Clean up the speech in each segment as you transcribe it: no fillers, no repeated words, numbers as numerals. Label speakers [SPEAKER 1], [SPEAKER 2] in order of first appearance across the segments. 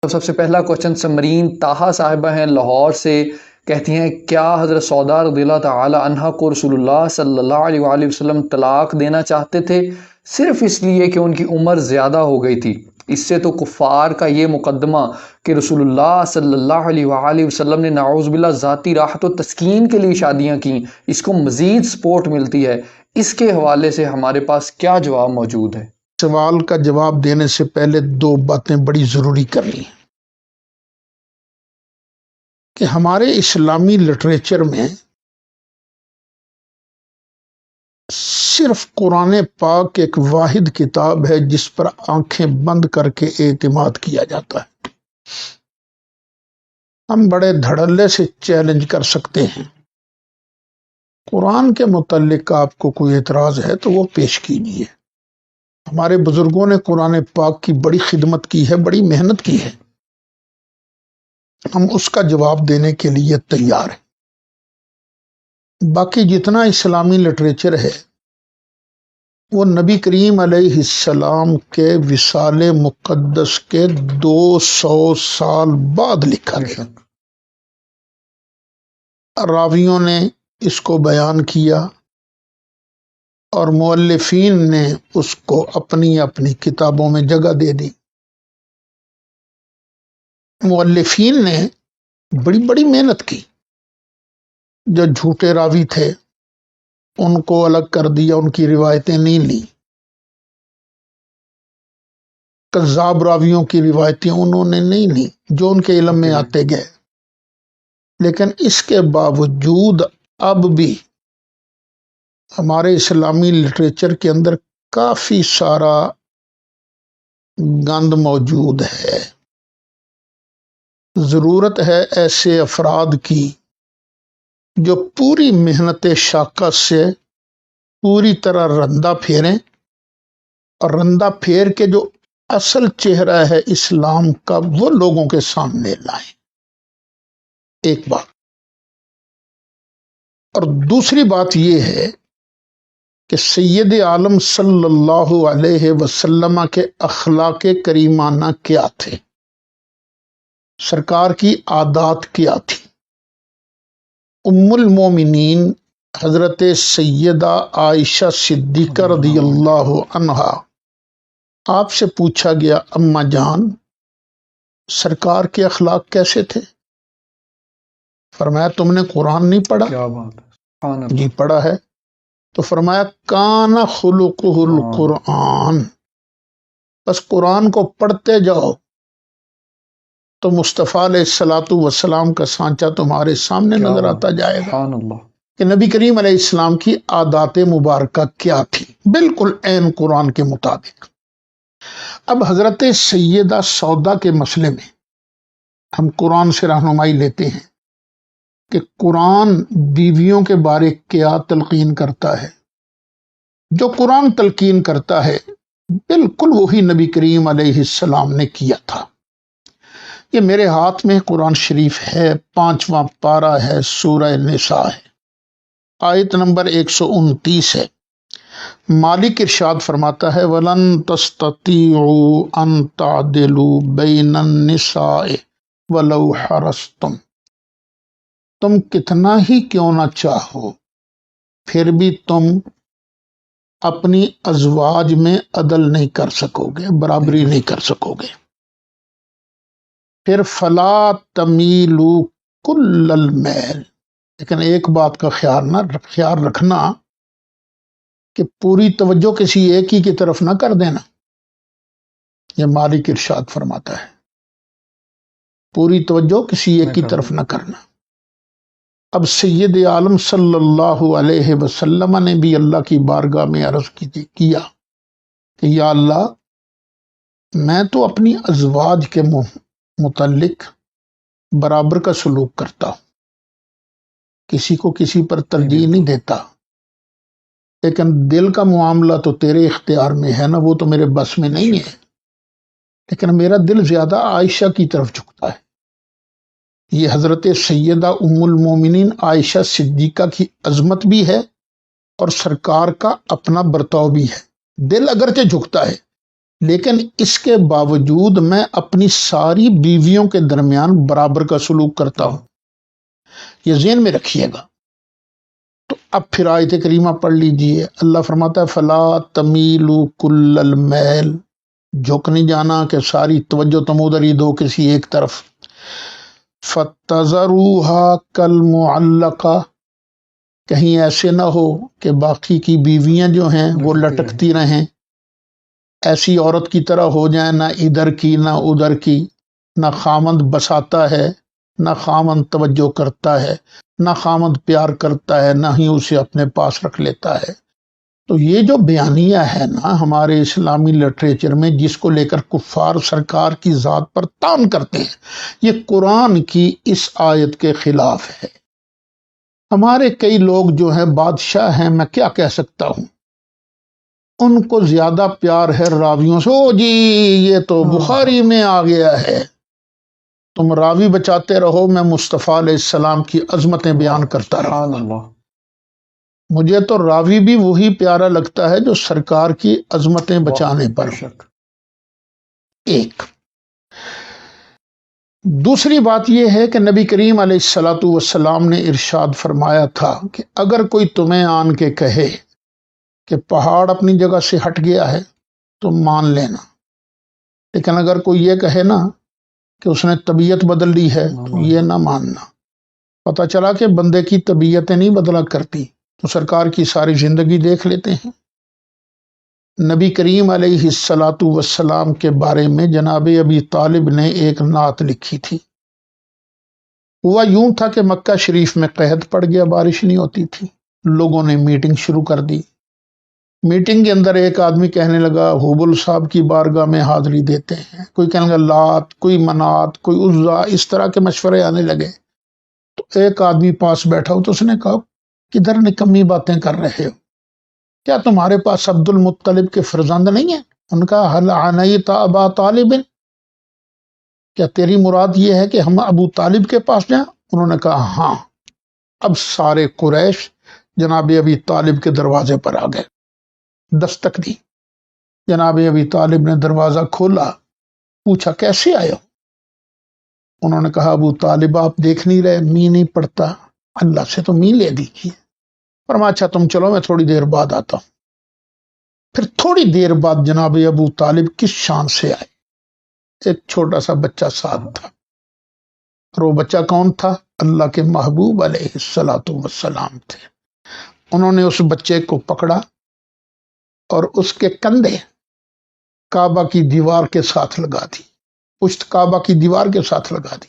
[SPEAKER 1] سب سے پہلا کوشچن سمرین طاہا صاحبہ ہیں لاہور سے، کہتی ہیں کیا حضرت سودا رضی اللہ تعالی عنہا کو رسول اللہ صلی اللہ علیہ وآلہ وسلم طلاق دینا چاہتے تھے صرف اس لیے کہ ان کی عمر زیادہ ہو گئی تھی؟ اس سے تو کفار کا یہ مقدمہ کہ رسول اللہ صلی اللہ علیہ وآلہ وسلم نے نعوذ باللہ ذاتی راحت و تسکین کے لیے شادیاں کیں، اس کو مزید سپورٹ ملتی ہے، اس کے حوالے سے ہمارے پاس کیا جواب موجود ہے؟
[SPEAKER 2] سوال کا جواب دینے سے پہلے دو باتیں بڑی ضروری کرنی ہیں کہ ہمارے اسلامی لٹریچر میں صرف قرآن پاک ایک واحد کتاب ہے جس پر آنکھیں بند کر کے اعتماد کیا جاتا ہے۔ ہم بڑے دھڑلے سے چیلنج کر سکتے ہیں، قرآن کے متعلق آپ کو کوئی اعتراض ہے تو وہ پیش کیجیے۔ ہمارے بزرگوں نے قرآن پاک کی بڑی خدمت کی ہے، بڑی محنت کی ہے، ہم اس کا جواب دینے کے لیے تیار ہیں۔ باقی جتنا اسلامی لٹریچر ہے وہ نبی کریم علیہ السلام کے وصال مقدس کے 200 سال بعد لکھا گیا۔ راویوں نے اس کو بیان کیا اور مؤلفین نے اس کو اپنی اپنی کتابوں میں جگہ دے دی۔ مؤلفین نے بڑی بڑی محنت کی، جو جھوٹے راوی تھے ان کو الگ کر دیا، ان کی روایتیں نہیں لی، کذاب راویوں کی روایتیں انہوں نے نہیں لی جو ان کے علم میں آتے گئے۔ لیکن اس کے باوجود اب بھی ہمارے اسلامی لٹریچر کے اندر کافی سارا گند موجود ہے۔ ضرورت ہے ایسے افراد کی جو پوری محنت شاقہ سے پوری طرح رندہ پھیریں اور رندہ پھیر کے جو اصل چہرہ ہے اسلام کا وہ لوگوں کے سامنے لائیں۔ ایک بات، اور دوسری بات یہ ہے کہ سید عالم صلی اللہ علیہ وسلم کے اخلاق کریمانہ کیا تھے، سرکار کی عادات کیا تھی۔ ام المومنین حضرت سیدہ عائشہ صدیقہ رضی اللہ عنہا، آپ سے پوچھا گیا اماں جان سرکار کے اخلاق کیسے تھے؟ فرمایا تم نے قرآن نہیں پڑھا؟
[SPEAKER 1] کیا بات ہے،
[SPEAKER 2] جی پڑھا ہے۔ تو فرمایا کان خلقہ القرآن، بس قرآن کو پڑھتے جاؤ تو مصطفیٰ علیہ الصلاۃ والسلام کا سانچہ تمہارے سامنے نظر آتا جائے گا کہ نبی کریم علیہ السلام کی عادات مبارکہ کیا تھی، بالکل عین قرآن کے مطابق۔ اب حضرت سیدہ سودا کے مسئلے میں ہم قرآن سے رہنمائی لیتے ہیں کہ قرآن بیویوں کے بارے کیا تلقین کرتا ہے۔ جو قرآن تلقین کرتا ہے بالکل وہی نبی کریم علیہ السلام نے کیا تھا۔ یہ میرے ہاتھ میں قرآن شریف ہے، 5واں پارہ ہے، سورہ نساء ہے، آیت نمبر 129 ہے۔ مالک ارشاد فرماتا ہے وَلَن تَسْتَطِيعُوا أَن تَعْدِلُوا بَيْنَ النِّسَاءِ وَلَوْ حَرَصْتُمْ، تم کتنا ہی کیوں نہ چاہو پھر بھی تم اپنی ازواج میں عدل نہیں کر سکو گے، برابری نہیں کر سکو گے۔ پھر فلا تمیلوا کل المیل، لیکن ایک بات کا خیال رکھنا کہ پوری توجہ کسی ایک ہی کی طرف نہ کر دینا۔ یہ مالک ارشاد فرماتا ہے پوری توجہ کسی ایک کی طرف نہ کرنا۔ اب سید عالم صلی اللہ علیہ وسلم نے بھی اللہ کی بارگاہ میں عرض کیا کہ یا اللہ میں تو اپنی ازواج کے متعلق برابر کا سلوک کرتا ہوں، کسی کو کسی پر ترجیح نہیں دیتا، لیکن دل کا معاملہ تو تیرے اختیار میں ہے نا، وہ تو میرے بس میں نہیں ہے، لیکن میرا دل زیادہ عائشہ کی طرف جھکتا ہے۔ یہ حضرت سیدہ ام المومنین عائشہ صدیقہ کی عظمت بھی ہے اور سرکار کا اپنا برتاؤ بھی ہے۔ دل اگرچہ جھکتا ہے لیکن اس کے باوجود میں اپنی ساری بیویوں کے درمیان برابر کا سلوک کرتا ہوں، یہ ذہن میں رکھیے گا۔ تو اب پھر آیت کریمہ پڑھ لیجئے، اللہ فرماتا ہے فلا تمیلوا کل المیل، جھک نہیں جانا کہ ساری توجہ تم ادھر ہی دو کسی ایک طرف، فتذروها کالمعلقہ، کہیں ایسے نہ ہو کہ باقی کی بیویاں جو ہیں وہ لٹکتی رہیں، ایسی عورت کی طرح ہو جائیں، نہ ادھر کی نہ ادھر کی، نہ خامند بساتا ہے نہ خامند توجہ کرتا ہے، نہ خامند پیار کرتا ہے، نہ ہی اسے اپنے پاس رکھ لیتا ہے۔ تو یہ جو بیانیہ ہے نا ہمارے اسلامی لٹریچر میں، جس کو لے کر کفار سرکار کی ذات پر طعن کرتے ہیں، یہ قرآن کی اس آیت کے خلاف ہے۔ ہمارے کئی لوگ جو ہیں بادشاہ ہیں، میں کیا کہہ سکتا ہوں، ان کو زیادہ پیار ہے راویوں سے، او جی یہ تو بخاری میں آ گیا ہے، تم راوی بچاتے رہو، میں مصطفیٰ علیہ السلام کی عظمتیں بیان کرتا رہا۔
[SPEAKER 1] سبحان اللہ۔
[SPEAKER 2] مجھے تو راوی بھی وہی پیارا لگتا ہے جو سرکار کی عظمتیں بچانے پر۔
[SPEAKER 1] بے شک۔
[SPEAKER 2] ایک دوسری بات یہ ہے کہ نبی کریم علیہ الصلاۃ والسلام نے ارشاد فرمایا تھا کہ اگر کوئی تمہیں آن کے کہے کہ پہاڑ اپنی جگہ سے ہٹ گیا ہے تو مان لینا، لیکن اگر کوئی یہ کہے نا کہ اس نے طبیعت بدل لی ہے تو یہ نہ ماننا۔ پتہ چلا کہ بندے کی طبیعتیں نہیں بدلا کرتی، تو سرکار کی ساری زندگی دیکھ لیتے ہیں۔ نبی کریم علیہ الصلاۃ والسلام کے بارے میں جناب ابی طالب نے ایک نعت لکھی تھی۔ ہوا یوں تھا کہ مکہ شریف میں قحط پڑ گیا، بارش نہیں ہوتی تھی، لوگوں نے میٹنگ شروع کر دی۔ میٹنگ کے اندر ایک آدمی کہنے لگا حبل صاحب کی بارگاہ میں حاضری دیتے ہیں، کوئی کہنے لگا لات، کوئی منات، کوئی عزا، اس طرح کے مشورے آنے لگے۔ تو ایک آدمی پاس بیٹھا ہو تو اس نے کہا کدھر نکمی باتیں کر رہے ہو، کیا تمہارے پاس عبد المطلب کے فرزند نہیں ہیں؟ ان کا حل عنیت ابا طالب، کیا تیری مراد یہ ہے کہ ہم ابو طالب کے پاس جائیں؟ انہوں نے کہا ہاں۔ اب سارے قریش جناب ابی طالب کے دروازے پر آ گئے، دستک دی۔ جناب ابی طالب نے دروازہ کھولا، پوچھا کیسے آئے ہو؟ انہوں نے کہا ابو طالب آپ دیکھ نہیں رہے می نہیں پڑتا، اللہ سے تو می لے دیجیے۔ فرمایا اچھا تم چلو میں تھوڑی دیر بعد آتا ہوں۔ پھر تھوڑی دیر بعد جناب ابو طالب کس شان سے آئے، ایک چھوٹا سا بچہ ساتھ تھا، اور وہ بچہ کون تھا؟ اللہ کے محبوب علیہ الصلاۃ والسلام تھے۔ انہوں نے اس بچے کو پکڑا اور اس کے کندھے کعبہ کی دیوار کے ساتھ لگا دی، پشت کعبہ کی دیوار کے ساتھ لگا دی،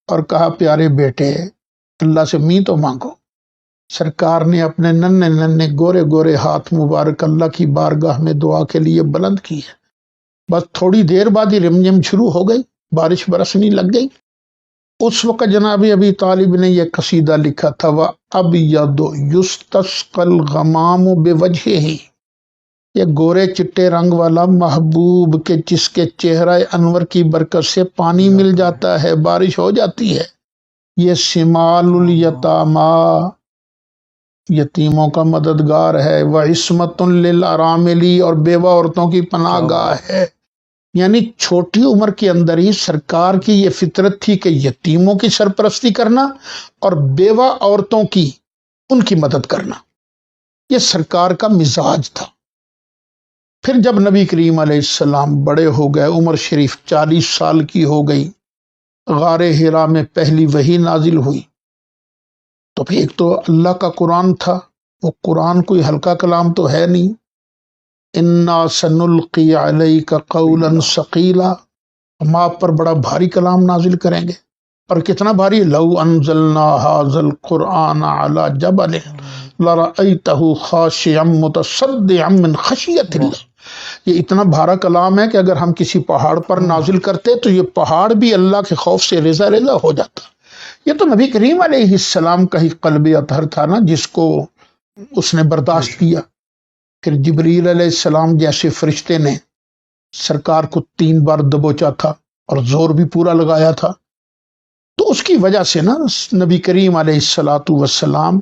[SPEAKER 2] اور کہا پیارے بیٹے اللہ سے می تو مانگو۔ سرکار نے اپنے ننھے ننھے گورے گورے ہاتھ مبارک اللہ کی بارگاہ میں دعا کے لیے بلند کی ہے، بس تھوڑی دیر بعد ہی رمجم شروع ہو گئی، بارش برسنے لگ گئی۔ اس وقت جناب ابی طالب نے یہ قصیدہ لکھا تھا وَأَبْيَضُ يُسْتَسْقَى الْغَمَامُ بِوَجْهِهِ، یہ گورے چٹے رنگ والا محبوب کے جس کے چہرہ انور کی برکت سے پانی مل جاتا ہے، بارش ہو جاتی ہے، یہ شمال الیتاما یتیموں کا مددگار ہے، وعصمۃ للاراملی اور بیوہ عورتوں کی پناہ گاہ ہے۔ یعنی چھوٹی عمر کے اندر ہی سرکار کی یہ فطرت تھی کہ یتیموں کی سرپرستی کرنا اور بیوہ عورتوں کی ان کی مدد کرنا، یہ سرکار کا مزاج تھا۔ پھر جب نبی کریم علیہ السلام بڑے ہو گئے، عمر شریف 40 سال کی ہو گئی، غار حرا میں پہلی وحی نازل ہوئی، تو پھر ایک تو اللہ کا قرآن تھا، وہ قرآن کوئی ہلکا کلام تو ہے نہیں، انا سنلقی علیک قولا ثقیلا، ہم آپ پر بڑا بھاری کلام نازل کریں گے، اور کتنا بھاری، لو انزلنا ھذا القرآن علی جبل لرأیتہ خاشعا متصدعا من خشیۃ اللہ، یہ اتنا بھارا کلام ہے کہ اگر ہم کسی پہاڑ پر نازل کرتے تو یہ پہاڑ بھی اللہ کے خوف سے رضا رضا ہو جاتا۔ یہ تو نبی کریم علیہ السلام کا ہی قلب اطہر تھا نا، جس کو اس نے برداشت کیا۔ پھر جبریل علیہ السلام جیسے فرشتے نے سرکار کو 3 بار دبوچا تھا اور زور بھی پورا لگایا تھا، تو اس کی وجہ سے نا نبی کریم علیہ السلام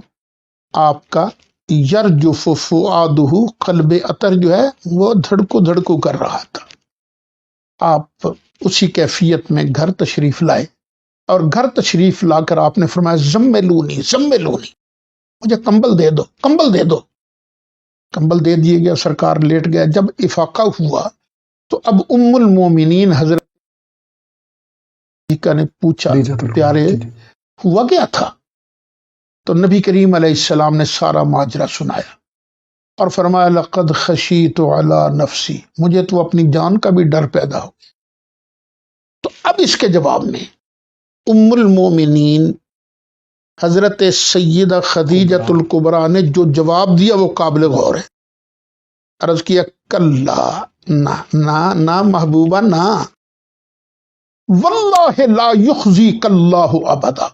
[SPEAKER 2] آپ کا یرجف فؤادہ، قلب عطر جو ہے وہ دھڑکو دھڑکو کر رہا تھا۔ آپ اسی کیفیت میں گھر تشریف لائے، اور گھر تشریف لا کر آپ نے فرمایا زملونی زملونی، مجھے کمبل دے دو، کمبل دے دو۔ کمبل دے دیے گیا، سرکار لیٹ گیا۔ جب افاقہ ہوا تو اب ام المومنین حضرت نے پوچھا پیارے ہوا کیا تھا؟ تو نبی کریم علیہ السلام نے سارا ماجرا سنایا اور فرمایا لقد خشیت علی نفسی، مجھے تو اپنی جان کا بھی ڈر پیدا ہو گیا۔ تو اب اس کے جواب میں ام المومنین حضرت سیدہ خدیجۃ الکبریٰ نے جو جواب دیا وہ قابل غور ہے۔ عرض کیا کلا، نہ محبوبہ نہ، واللہ لا یخزیک اللہ ابدا،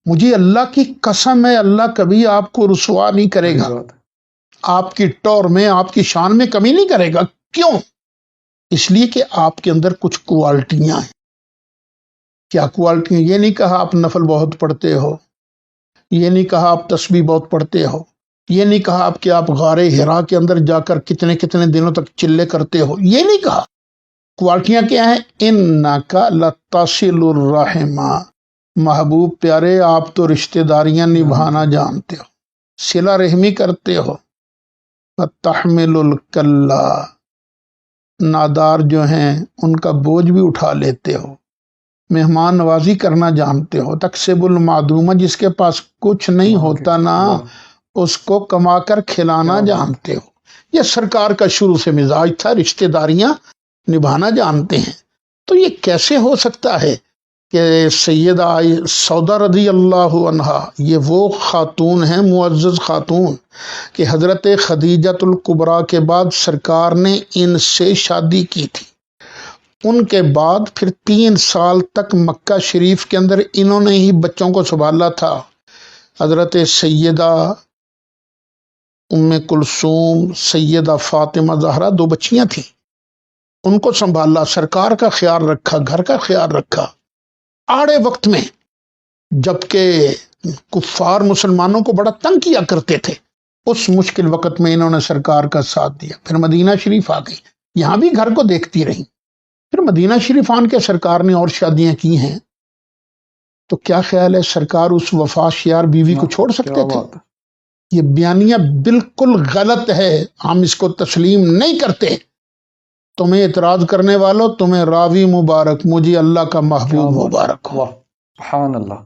[SPEAKER 2] مجھے اللہ کی قسم ہے اللہ کبھی آپ کو رسوا نہیں کرے گا، آپ کی ٹور میں آپ کی شان میں کمی نہیں کرے گا۔ کیوں؟ اس لیے کہ آپ کے اندر کچھ کوالٹیاں ہیں۔ کیا کوالٹیاں؟ یہ نہیں کہا آپ نفل بہت پڑھتے ہو، یہ نہیں کہا آپ تسبیح بہت پڑھتے ہو، یہ نہیں کہا آپ کہ آپ غار حرا کے اندر جا کر کتنے کتنے دنوں تک چلے کرتے ہو، یہ نہیں کہا۔ کوالٹیاں کیا ہیں؟ انکا لتصل الرحم، محبوب پیارے آپ تو رشتہ داریاں نبھانا جانتے ہو، صلہ رحمی کرتے ہو، تحمل الکلا، نادار جو ہیں ان کا بوجھ بھی اٹھا لیتے ہو، مہمان نوازی کرنا جانتے ہو، تکسب المعدومہ، جس کے پاس کچھ نہیں ہوتا نا اس کو کما کر کھلانا جانتے ہو۔ یہ سرکار کا شروع سے مزاج تھا، رشتہ داریاں نبھانا جانتے ہیں۔ تو یہ کیسے ہو سکتا ہے کہ سیدہ سودا رضی اللہ عنہا یہ وہ خاتون ہیں، معزز خاتون، کہ حضرت خدیجۃ الکبریٰ کے بعد سرکار نے ان سے شادی کی تھی۔ ان کے بعد پھر 3 سال تک مکہ شریف کے اندر انہوں نے ہی بچوں کو سنبھالا تھا۔ حضرت سیدہ ام کلثوم، سیدہ فاطمہ زہرا 2 بچیاں تھیں، ان کو سنبھالا، سرکار کا خیال رکھا، گھر کا خیال رکھا۔ آڑے وقت میں جبکہ کفار مسلمانوں کو بڑا تنگ کیا کرتے تھے، اس مشکل وقت میں انہوں نے سرکار کا ساتھ دیا۔ پھر مدینہ شریف آ گئی، یہاں بھی گھر کو دیکھتی رہی۔ پھر مدینہ شریف آن کے سرکار نے اور شادیاں کی ہیں، تو کیا خیال ہے سرکار اس وفاش یار بیوی کو چھوڑ سکتے تھے؟ یہ بیانیہ بالکل غلط ہے، ہم اس کو تسلیم نہیں کرتے۔ تمہیں اعتراض کرنے والوں، تمہیں راوی مبارک، مجھے اللہ کا محبوب مبارک ہو۔
[SPEAKER 1] سبحان اللہ۔